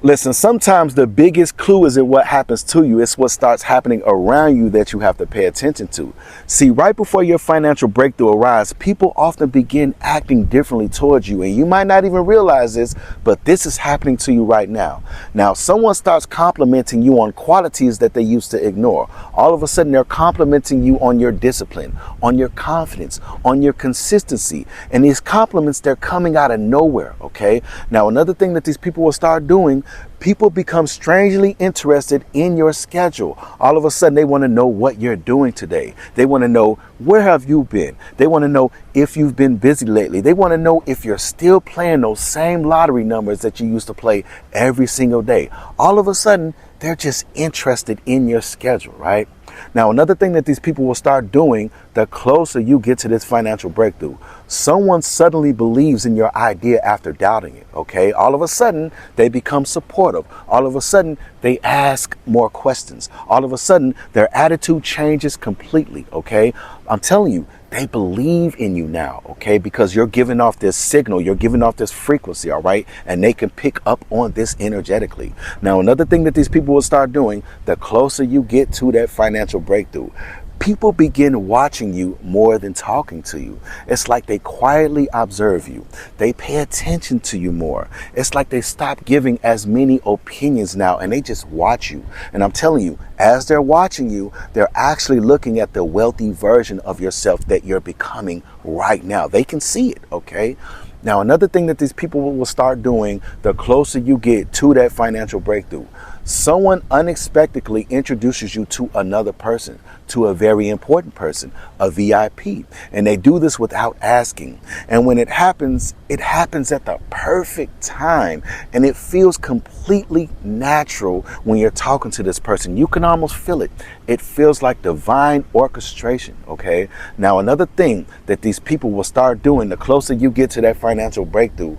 Listen, sometimes the biggest clue isn't what happens to you. It's what starts happening around you that you have to pay attention to. See, right before your financial breakthrough arrives, people often begin acting differently towards you. And you might not even realize this, but this is happening to you right now. Now, someone starts complimenting you on qualities that they used to ignore. All of a sudden, they're complimenting you on your discipline, on your confidence, on your consistency. And these compliments, they're coming out of nowhere, okay? Now, another thing that these people will start doing, people become strangely interested in your schedule. All of a sudden, they want to know what you're doing today. They want to know, where have you been? They want to know if you've been busy lately. They want to know if you're still playing those same lottery numbers that you used to play every single day. All of a sudden, they're just interested in your schedule, right? Now, another thing that these people will start doing the closer you get to this financial breakthrough, someone suddenly believes in your idea after doubting it, okay? All of a sudden, they become supportive. All of a sudden, they ask more questions. All of a sudden, their attitude changes completely, okay? I'm telling you, they believe in you now, okay? Because you're giving off this signal, you're giving off this frequency, all right? And they can pick up on this energetically. Now, another thing that these people will start doing, the closer you get to that financial breakthrough, people begin watching you more than talking to you. It's like they quietly observe you. They pay attention to you more. It's like they stop giving as many opinions now and they just watch you. And I'm telling you, as they're watching you, they're actually looking at the wealthy version of yourself that you're becoming right now. They can see it, okay? Now, another thing that these people will start doing the closer you get to that financial breakthrough, someone unexpectedly introduces you to another person, to a very important person, a VIP. And they do this without asking. And when it happens at the perfect time. And it feels completely natural when you're talking to this person. You can almost feel it. It feels like divine orchestration, okay? Now, another thing that these people will start doing the closer you get to that financial breakthrough,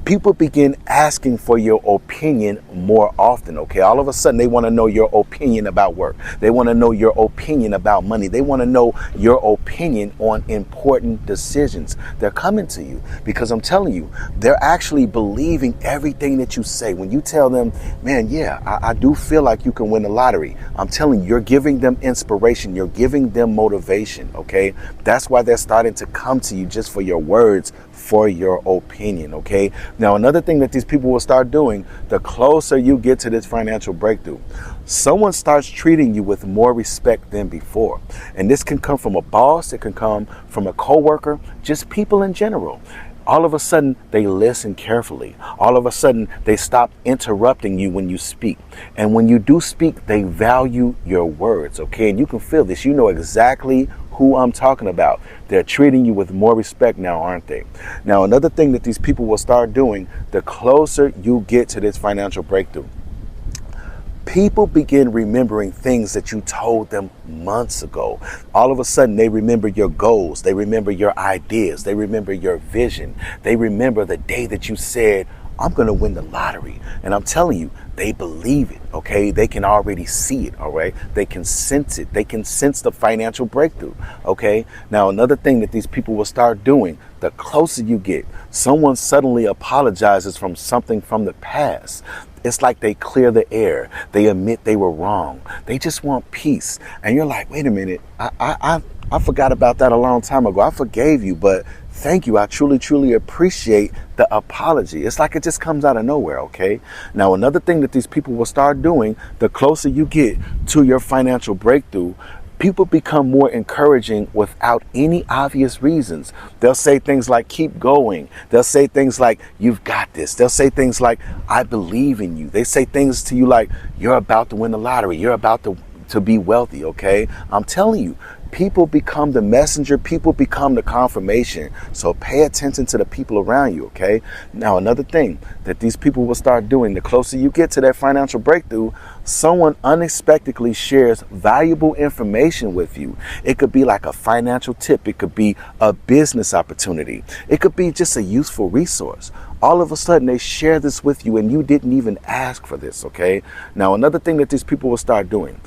people begin asking for your opinion more often, okay? All of a sudden, they want to know your opinion about work. They want to know your opinion about money. They want to know your opinion on important decisions. They're coming to you because I'm telling you, they're actually believing everything that you say. When you tell them, man, yeah, I do feel like you can win the lottery. I'm telling you, you're giving them inspiration. You're giving them motivation, okay? That's why they're starting to come to you just for your words, for your opinion, okay? Now, another thing that these people will start doing, the closer you get to this financial breakthrough, someone starts treating you with more respect than before. And this can come from a boss, it can come from a coworker, just people in general. All of a sudden, they listen carefully. All of a sudden, they stop interrupting you when you speak. And when you do speak, they value your words, okay? And you can feel this. You know exactly who I'm talking about. They're treating you with more respect now, aren't they? Now, another thing that these people will start doing, the closer you get to this financial breakthrough, people begin remembering things that you told them months ago. All of a sudden, they remember your goals. They remember your ideas. They remember your vision. They remember the day that you said, I'm going to win the lottery. And I'm telling you, they believe it, okay? They can already see it, all right? They can sense it. They can sense the financial breakthrough, okay? Now, another thing that these people will start doing, the closer you get, someone suddenly apologizes from something from the past. It's like they clear the air. They admit they were wrong. They just want peace. And you're like, wait a minute, I forgot about that a long time ago. I forgave you, but thank you. I truly, truly appreciate the apology. It's like it just comes out of nowhere, okay? Now, another thing that these people will start doing, the closer you get to your financial breakthrough, people become more encouraging without any obvious reasons. They'll say things like, keep going. They'll say things like, you've got this. They'll say things like, I believe in you. They say things to you like, you're about to win the lottery. You're about to be wealthy, okay? I'm telling you, people become the messenger. People become the confirmation. So pay attention to the people around you, okay? Now, another thing that these people will start doing, the closer you get to that financial breakthrough, someone unexpectedly shares valuable information with you. It could be like a financial tip. It could be a business opportunity. It could be just a useful resource. All of a sudden, they share this with you and you didn't even ask for this, okay? Now, another thing that these people will start doing,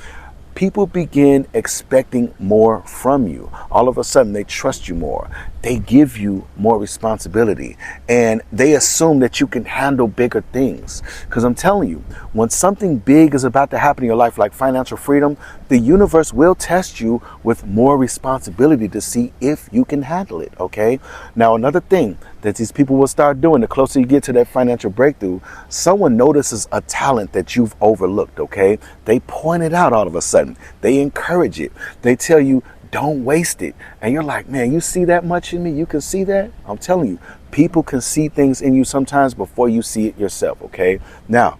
people begin expecting more from you. All of a sudden, they trust you more. they give you more responsibility and they assume that you can handle bigger things. Because I'm telling you, when something big is about to happen in your life, like financial freedom, the universe will test you with more responsibility to see if you can handle it. Okay. Now, another thing that these people will start doing, the closer you get to that financial breakthrough, someone notices a talent that you've overlooked. Okay. They point it out all of a sudden. They encourage it. They tell you, don't waste it. And you're like, man, you see that much in me? You can see that? I'm telling you, people can see things in you sometimes before you see it yourself. Okay. Now,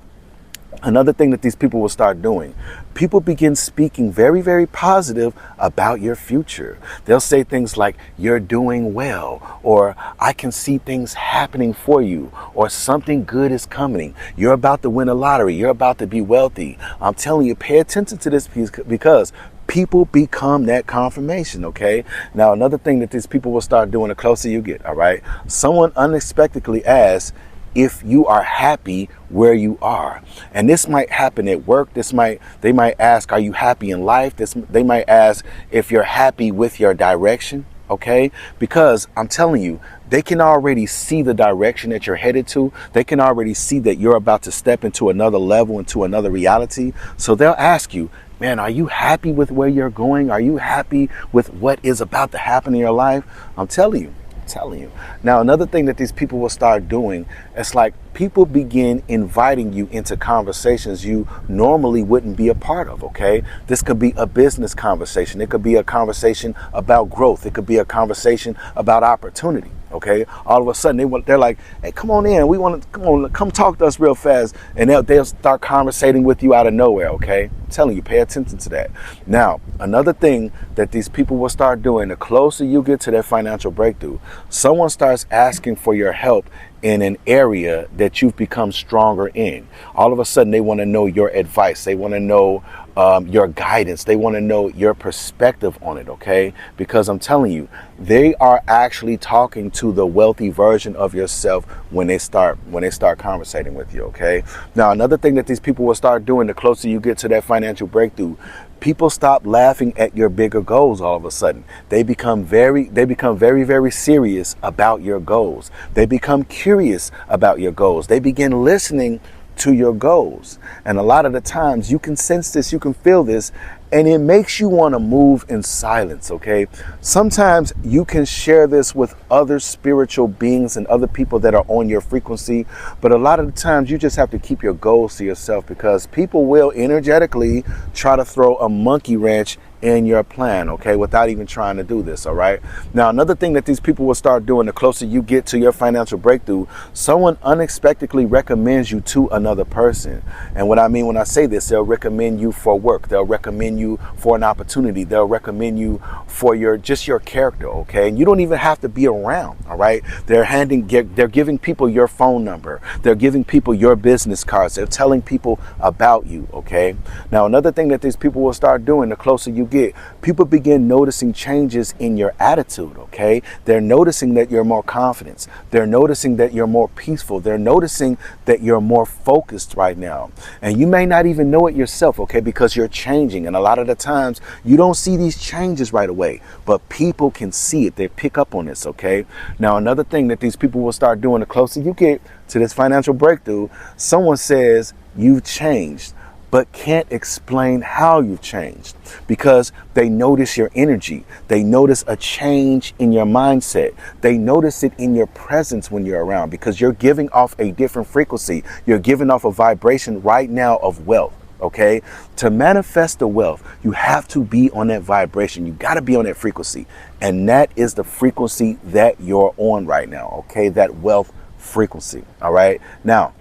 another thing that these people will start doing, people begin speaking very, very positive about your future. They'll say things like, you're doing well, or I can see things happening for you, or something good is coming. You're about to win a lottery. You're about to be wealthy. I'm telling you, pay attention to this piece because people become that confirmation. Okay. Now, another thing that these people will start doing the closer you get. All right. Someone unexpectedly asks if you are happy where you are. And this might happen at work. They might ask, are you happy in life? They might ask if you're happy with your direction. Okay. Because I'm telling you, they can already see the direction that you're headed to. They can already see that you're about to step into another level, into another reality. So they'll ask you, man, are you happy with where you're going? Are you happy with what is about to happen in your life? I'm telling you. Now, another thing that these people will start doing, it's like people begin inviting you into conversations you normally wouldn't be a part of. Okay. This could be a business conversation. It could be a conversation about growth. It could be a conversation about opportunity. Okay. All of a sudden they're like, hey, come on in. We want to come talk to us real fast. And they'll start conversating with you out of nowhere. Okay. I'm telling you, pay attention to that. Now, another thing that these people will start doing, the closer you get to that financial breakthrough, someone starts asking for your help in an area that you've become stronger in. All of a sudden, they want to know your advice. They want to know your guidance. They want to know your perspective on it. Okay. Because I'm telling you, they are actually talking to the wealthy version of yourself when they start conversating with you. Okay. Now, another thing that these people will start doing, the closer you get to that financial breakthrough, people stop laughing at your bigger goals. All of a sudden, they become very, very serious about your goals. They become curious about your goals. They begin listening to your goals. And a lot of the times you can sense this, you can feel this, and it makes you want to move in silence. Okay. Sometimes you can share this with other spiritual beings and other people that are on your frequency. But a lot of the times you just have to keep your goals to yourself, because people will energetically try to throw a monkey wrench in your plan, okay, without even trying to do this. All right. Now, another thing that these people will start doing, the closer you get to your financial breakthrough, someone unexpectedly recommends you to another person. And what I mean when I say this, they'll recommend you for work. They'll recommend you for an opportunity. They'll recommend you for your character. Okay. And you don't even have to be around. All right. They're giving people your phone number. They're giving people your business cards. They're telling people about you. Okay. Now, another thing that these people will start doing, the closer you get, people begin noticing changes in your attitude. Okay. They're noticing that you're more confident. They're noticing that you're more peaceful. They're noticing that you're more focused right now. And you may not even know it yourself. Okay. Because you're changing. And a lot of the times you don't see these changes right away, but people can see it. They pick up on this. Okay. Now, another thing that these people will start doing, the closer you get to this financial breakthrough, someone says you've changed, but can't explain how you've changed, because they notice your energy. They notice a change in your mindset. They notice it in your presence when you're around, because you're giving off a different frequency. You're giving off a vibration right now of wealth. Okay. To manifest the wealth, you have to be on that vibration. You got to be on that frequency. And that is the frequency that you're on right now. Okay. That wealth frequency. All right. Now,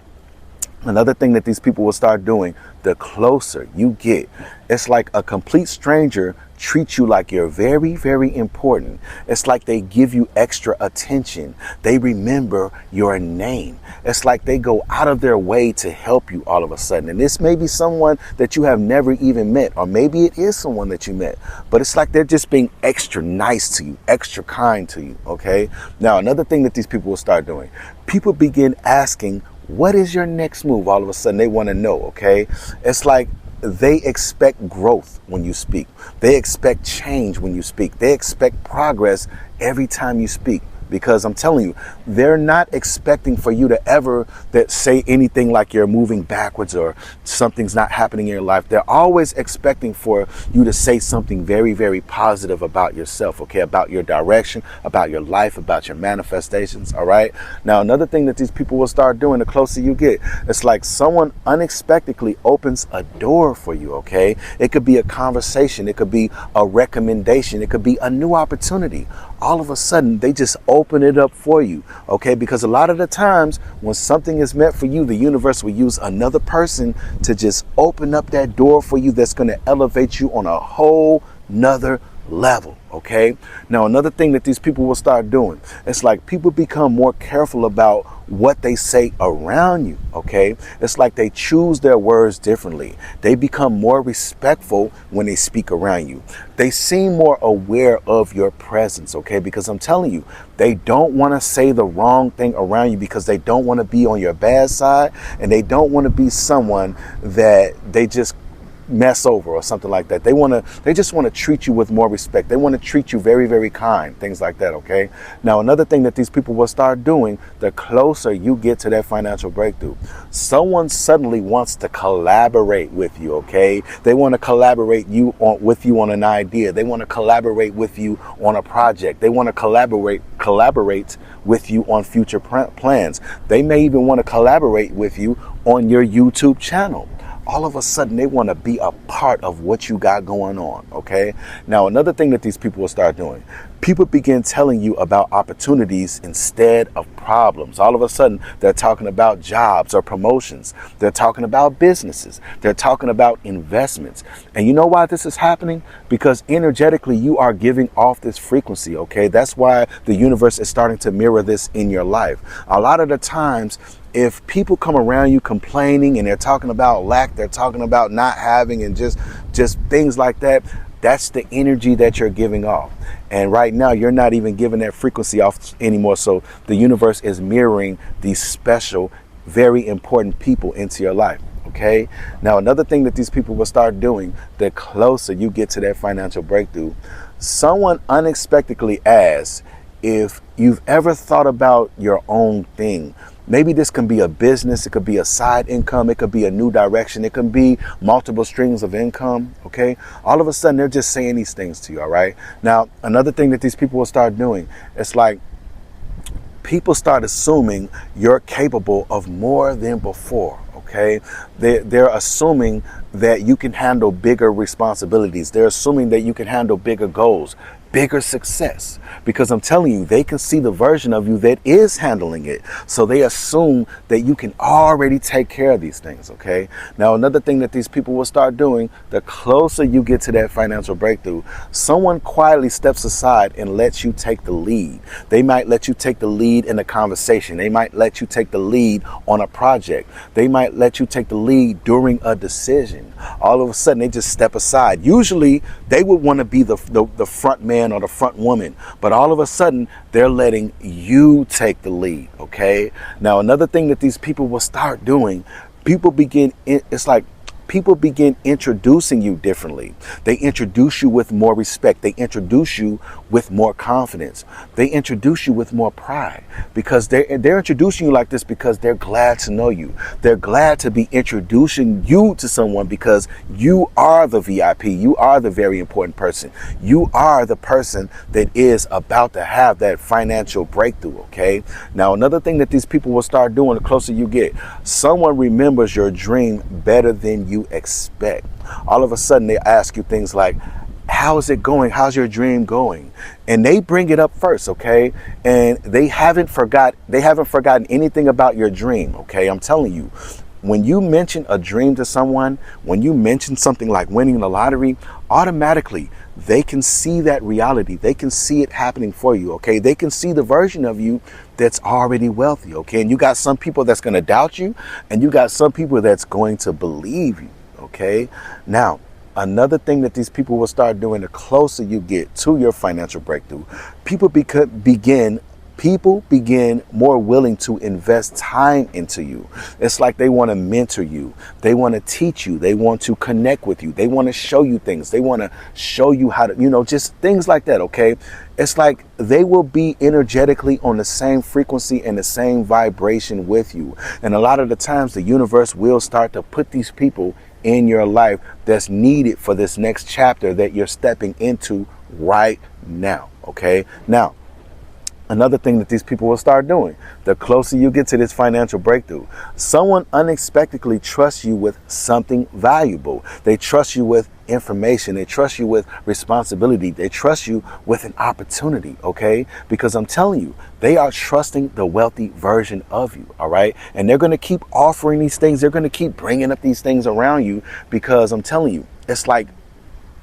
another thing that these people will start doing, the closer you get, it's like a complete stranger treats you like you're very, very important. It's like they give you extra attention. They remember your name. It's like they go out of their way to help you all of a sudden. And this may be someone that you have never even met, or maybe it is someone that you met, but it's like they're just being extra nice to you, extra kind to you. Okay. Now, another thing that these people will start doing, people begin asking, what is your next move? All of a sudden they want to know. Okay. It's like they expect growth when you speak. They expect change when you speak. They expect progress every time you speak. Because I'm telling you, they're not expecting for you to ever say anything like you're moving backwards or something's not happening in your life. They're always expecting for you to say something very, very positive about yourself, okay? About your direction, about your life, about your manifestations, all right? Now, another thing that these people will start doing the closer you get, it's like someone unexpectedly opens a door for you, okay? It could be a conversation. It could be a recommendation. It could be a new opportunity. All of a sudden, they just open it up for you, okay? Because a lot of the times when something is meant for you, the universe will use another person to just open up that door for you that's going to elevate you on a whole nother level, okay? Now, another thing that these people will start doing, it's like people become more careful about what they say around you, okay? It's like they choose their words differently. They become more respectful when they speak around you. They seem more aware of your presence, okay? Because I'm telling you, they don't want to say the wrong thing around you because they don't want to be on your bad side, and they don't want to be someone that they just mess over or something like that. They just want to treat you with more respect. They want to treat you very, very kind, things like that, okay? Now, another thing that these people will start doing, the closer you get to that financial breakthrough, someone suddenly wants to collaborate with you, okay? They want to collaborate with you on an idea. They want to collaborate with you on a project. They want to collaborate with you on future plans. They may even want to collaborate with you on your YouTube channel. All of a sudden, they want to be a part of what you got going on, okay? Now, another thing that these people will start doing, people begin telling you about opportunities instead of problems. All of a sudden, they're talking about jobs or promotions. They're talking about businesses. They're talking about investments. And you know why this is happening? Because energetically, you are giving off this frequency, okay? That's why the universe is starting to mirror this in your life. A lot of the times, if people come around you complaining and they're talking about lack, they're talking about not having and just things like that, that's the energy that you're giving off. And right now, you're not even giving that frequency off anymore. So the universe is mirroring these special, very important people into your life. Okay. Now, another thing that these people will start doing, the closer you get to that financial breakthrough, someone unexpectedly asks if you've ever thought about your own thing. Maybe this can be a business, it could be a side income, it could be a new direction, it can be multiple streams of income, okay? All of a sudden, they're just saying these things to you, all right? Now, another thing that these people will start doing, it's like people start assuming you're capable of more than before, okay? They're assuming that you can handle bigger responsibilities. They're assuming that you can handle bigger goals, bigger success, because I'm telling you, they can see the version of you that is handling it. So they assume that you can already take care of these things, okay? Now, another thing that these people will start doing, the closer you get to that financial breakthrough, someone quietly steps aside and lets you take the lead. They might let you take the lead in a conversation. They might let you take the lead on a project. They might let you take the lead during a decision. All of a sudden, they just step aside. Usually, they would want to be the front man or the front woman, but all of a sudden they're letting you take the lead, okay? Now, another thing that these people will start doing, it's like people begin introducing you differently. They introduce you with more respect. They introduce you with more confidence. They introduce you with more pride, because they're introducing you like this because they're glad to know you. They're glad to be introducing you to someone because you are the VIP. You are the very important person. You are the person that is about to have that financial breakthrough, okay? Now, another thing that these people will start doing the closer you get, someone remembers your dream better than you expect. All of a sudden, they ask you things like, how is it going? How's your dream going? And they bring it up first, okay? And they haven't forgotten anything about your dream, okay? I'm telling you, when you mention a dream to someone, when you mention something like winning the lottery, automatically they can see that reality. They can see it happening for you, okay? They can see the version of you that's already wealthy, okay? And you got some people that's going to doubt you, and you got some people that's going to believe you, okay? Now, another thing that these people will start doing the closer you get to your financial breakthrough, people begin People begin more willing to invest time into you. It's like they want to mentor you. They want to teach you. They want to connect with you. They want to show you things. They want to show you how to, just things like that, okay? It's like they will be energetically on the same frequency and the same vibration with you. And a lot of the times the universe will start to put these people in your life that's needed for this next chapter that you're stepping into right now, okay? Now, another thing that these people will start doing, the closer you get to this financial breakthrough, someone unexpectedly trusts you with something valuable. They trust you with information. They trust you with responsibility. They trust you with an opportunity, okay? Because I'm telling you, they are trusting the wealthy version of you, all right? And they're going to keep offering these things. They're going to keep bringing up these things around you because I'm telling you, it's like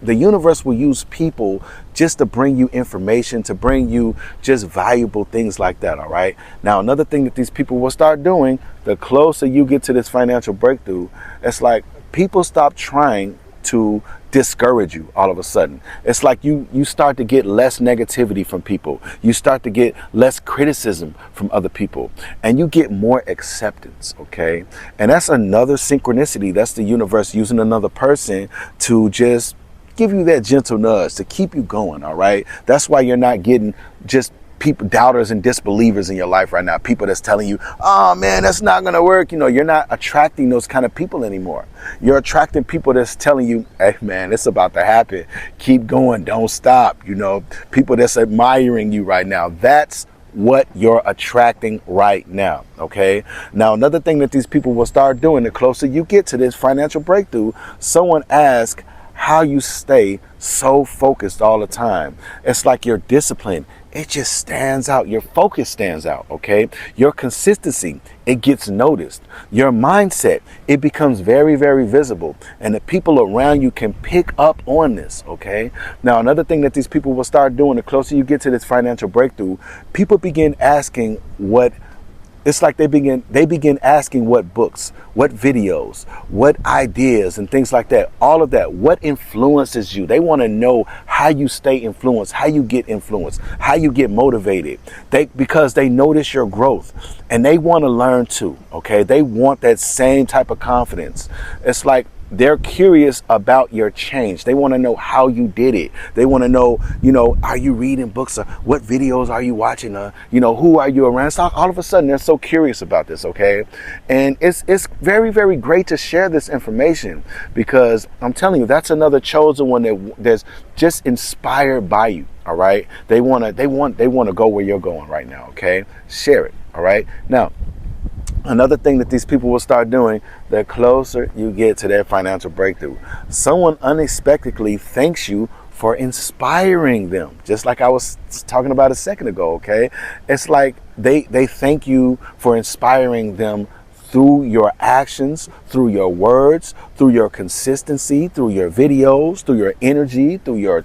the universe will use people just to bring you information, to bring you just valuable things like that, all right? Now, another thing that these people will start doing, the closer you get to this financial breakthrough, it's like people stop trying to discourage you all of a sudden. It's like you start to get less negativity from people. You start to get less criticism from other people, and you get more acceptance, okay? And that's another synchronicity. That's the universe using another person to just give you that gentle nudge to keep you going, all right? That's why you're not getting just people, doubters and disbelievers in your life right now. People that's telling you, oh man, that's not going to work. You're not attracting those kind of people anymore. You're attracting people that's telling you, hey man, it's about to happen. Keep going. Don't stop. People that's admiring you right now. That's what you're attracting right now, okay? Now, another thing that these people will start doing, the closer you get to this financial breakthrough, someone asks, how you stay so focused all the time. It's like your discipline, it just stands out. Your focus stands out, okay? Your consistency, it gets noticed. Your mindset, it becomes very, very visible. And the people around you can pick up on this, okay? Now, another thing that these people will start doing, the closer you get to this financial breakthrough, people begin asking it's like they begin asking what books, what videos, what ideas and things like that, all of that, what influences you. They want to know how you stay influenced, how you get influenced, how you get motivated. Because they notice your growth and they want to learn too, okay? They want that same type of confidence. It's like they're curious about your change. They want to know how you did it. They want to know, are you reading books? Or what videos are you watching? Who are you around? So all of a sudden, they're so curious about this, okay? And it's very, very great to share this information because I'm telling you, that's another chosen one that's just inspired by you, all right? They want to go where you're going right now, okay? Share it, all right? Now, another thing that these people will start doing, the closer you get to their financial breakthrough, someone unexpectedly thanks you for inspiring them. Just like I was talking about a second ago, okay? It's like they thank you for inspiring them through your actions, through your words, through your consistency, through your videos, through your energy, through your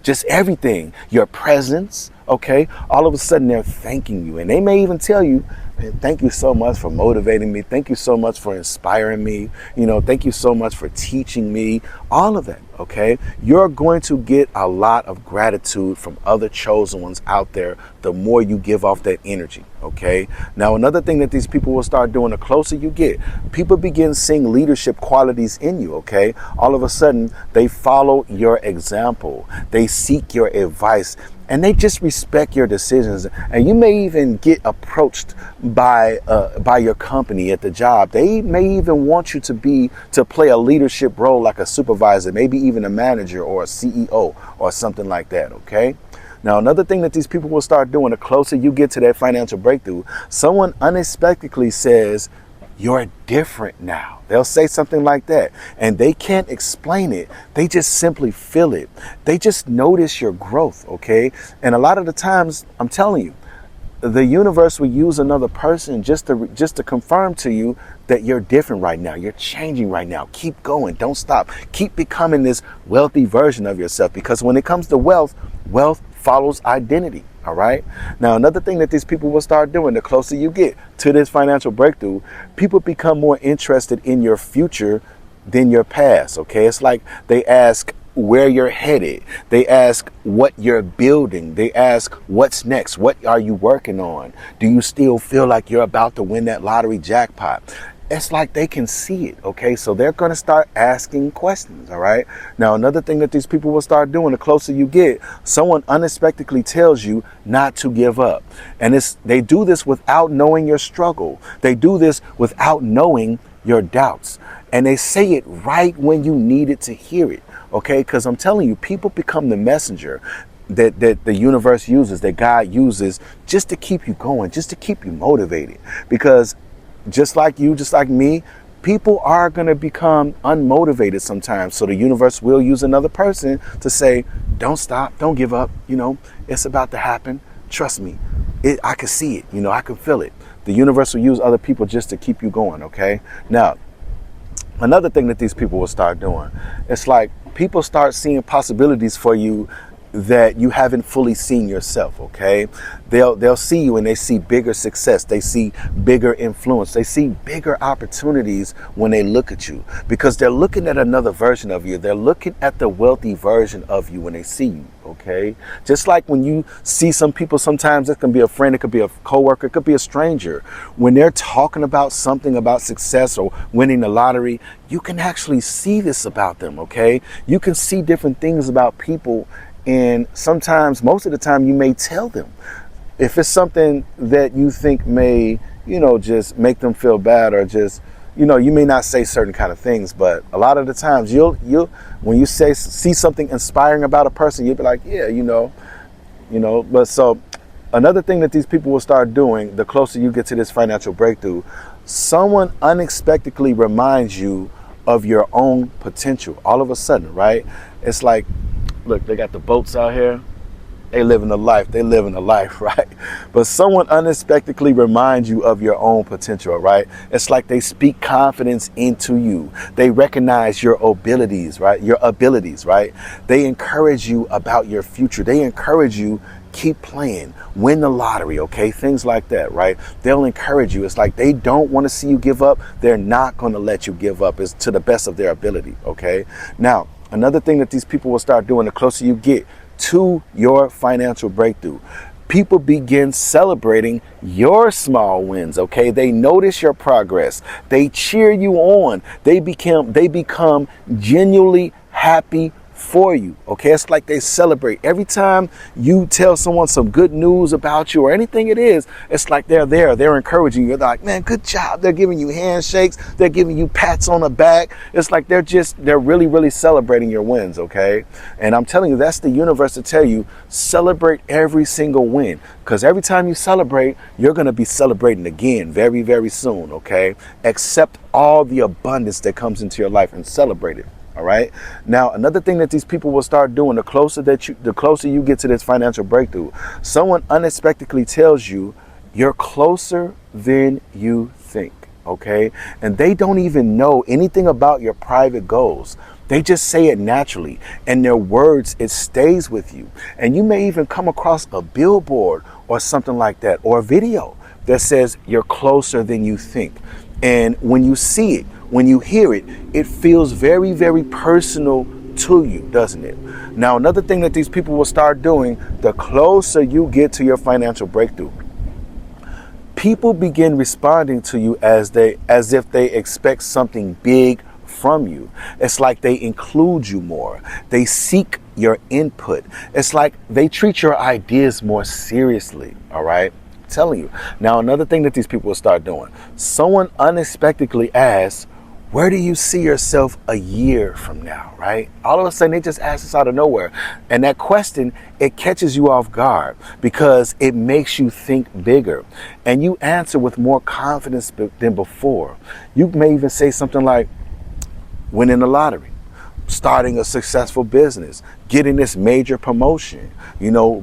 just everything, your presence, okay? All of a sudden they're thanking you, and they may even tell you, man, thank you so much for motivating me. Thank you so much for inspiring me. Thank you so much for teaching me. All of that, okay? You're going to get a lot of gratitude from other chosen ones out there the more you give off that energy, okay? Now, another thing that these people will start doing, the closer you get, people begin seeing leadership qualities in you, okay? All of a sudden, they follow your example. They seek your advice. And they just respect your decisions. And you may even get approached by your company at the job. They may even want you to play a leadership role like a supervisor, maybe even a manager or a CEO or something like that, okay? Now, another thing that these people will start doing, the closer you get to that financial breakthrough, someone unexpectedly says, you're different now. They'll say something like that, and they can't explain it. They just simply feel it. They just notice your growth, okay? And a lot of the times, I'm telling you, the universe will use another person just to confirm to you that you're different right now. You're changing right now. Keep going. Don't stop. Keep becoming this wealthy version of yourself, because when it comes to wealth follows identity. All right. Now, another thing that these people will start doing, the closer you get to this financial breakthrough, people become more interested in your future than your past. OK, it's like they ask, where you're headed. They ask what you're building. They ask what's next. What are you working on? Do you still feel like you're about to win that lottery jackpot? It's like they can see it, okay? So they're going to start asking questions, all right? Now, another thing that these people will start doing, the closer you get, someone unexpectedly tells you not to give up. And they do this without knowing your struggle. They do this without knowing your doubts. And they say it right when you needed to hear it, okay? Because I'm telling you, people become the messenger that the universe uses, that God uses, just to keep you going, just to keep you motivated. Because just like you, just like me, people are going to become unmotivated sometimes. So the universe will use another person to say, don't stop, don't give up. You know, it's about to happen. Trust me. I can see it. You know, I can feel it. The universe will use other people just to keep you going. Okay. Now, another thing that these people will start doing, it's like people start seeing possibilities for you that you haven't fully seen yourself, okay? They'll see you and they see bigger success. They see bigger influence. They see bigger opportunities when they look at you, because they're looking at another version of you. They're looking at the wealthy version of you when they see you, okay? Just like when you see some people, sometimes it can be a friend, it could be a coworker, it could be a stranger. When they're talking about something about success or winning the lottery, you can actually see this about them, okay? You can see different things about people. And sometimes, most of the time, you may tell them if it's something that you think may, you know, just make them feel bad, or just, you know, you may not say certain kind of things, but a lot of the times you'll when you see something inspiring about a person, you'll be like, yeah, you know. But so another thing that these people will start doing, the closer you get to this financial breakthrough, someone unexpectedly reminds you of your own potential. All of a sudden, right? It's like, look, they got the boats out here. They living a life. They living a life, right? But someone unexpectedly reminds you of your own potential, right? It's like they speak confidence into you. They recognize your abilities, right? Your abilities, right? They encourage you about your future. They encourage you, keep playing, win the lottery, okay? Things like that, right? They'll encourage you. It's like they don't want to see you give up. They're not going to let you give up. It's to the best of their ability, okay? Now, another thing that these people will start doing the closer you get to your financial breakthrough, people begin celebrating your small wins, okay? They notice your progress. They cheer you on. They become genuinely happy for you, okay? It's like they celebrate. Every time you tell someone some good news about you or anything it is, it's like they're there. They're encouraging you. They're like, man, good job. They're giving you handshakes. They're giving you pats on the back. It's like they're really, really celebrating your wins, okay? And I'm telling you, that's the universe to tell you, celebrate every single win. Because every time you celebrate, you're going to be celebrating again very, very soon, okay? Accept all the abundance that comes into your life and celebrate it. All right. Now, another thing that these people will start doing, the closer you get to this financial breakthrough, someone unexpectedly tells you you're closer than you think. OK, and they don't even know anything about your private goals. They just say it naturally, and their words, it stays with you. And you may even come across a billboard or something like that, or a video that says you're closer than you think. And when you see it, when you hear it, it feels very, very personal to you, doesn't it? Now, another thing that these people will start doing, the closer you get to your financial breakthrough, people begin responding to you as if they expect something big from you. It's like they include you more. They seek your input. It's like they treat your ideas more seriously, all right? I'm telling you. Now, another thing that these people will start doing, someone unexpectedly asks, where do you see yourself a year from now, right? All of a sudden, they just ask us out of nowhere. And that question, it catches you off guard because it makes you think bigger. And you answer with more confidence than before. You may even say something like, winning the lottery, starting a successful business, getting this major promotion,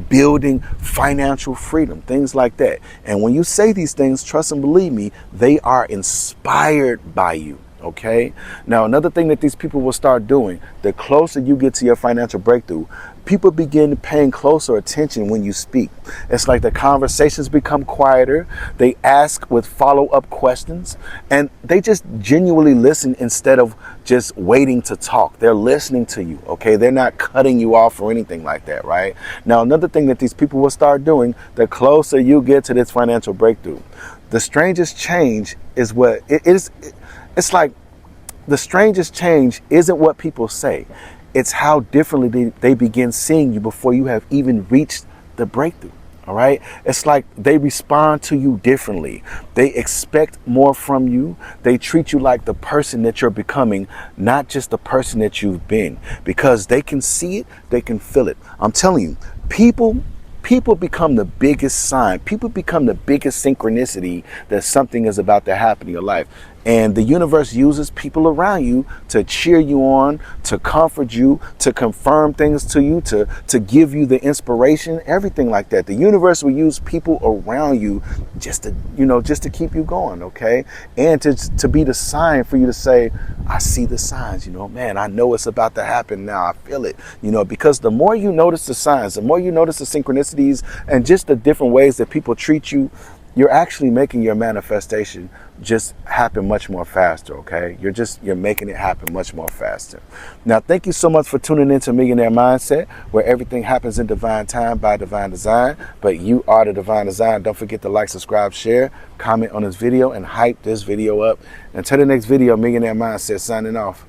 building financial freedom, things like that. And when you say these things, trust and believe me, they are inspired by you. Okay. Now, another thing that these people will start doing, the closer you get to your financial breakthrough, people begin paying closer attention when you speak. It's like the conversations become quieter. They ask with follow-up questions, and they just genuinely listen instead of just waiting to talk. They're listening to you. Okay. They're not cutting you off or anything like that. Right. Now, another thing that these people will start doing, the closer you get to this financial breakthrough, the strangest change is what it is. It's like the strangest change isn't what people say. It's how differently they begin seeing you before you have even reached the breakthrough. All right. It's like they respond to you differently. They expect more from you. They treat you like the person that you're becoming, not just the person that you've been, because they can see it. They can feel it. I'm telling you, people become the biggest sign. People become the biggest synchronicity that something is about to happen in your life. And the universe uses people around you to cheer you on, to comfort you, to confirm things to you, to give you the inspiration, everything like that. The universe will use people around you just to keep you going, okay? And to be the sign for you to say, I see the signs, man, I know it's about to happen now. I feel it, because the more you notice the signs, the more you notice the synchronicities and just the different ways that people treat you, you're actually making your manifestation just happen much more faster, okay? You're making it happen much more faster. Now, thank you so much for tuning into Millionaire Mindset, where everything happens in divine time by divine design, but you are the divine design. Don't forget to like, subscribe, share, comment on this video, and hype this video up. Until the next video, Millionaire Mindset signing off.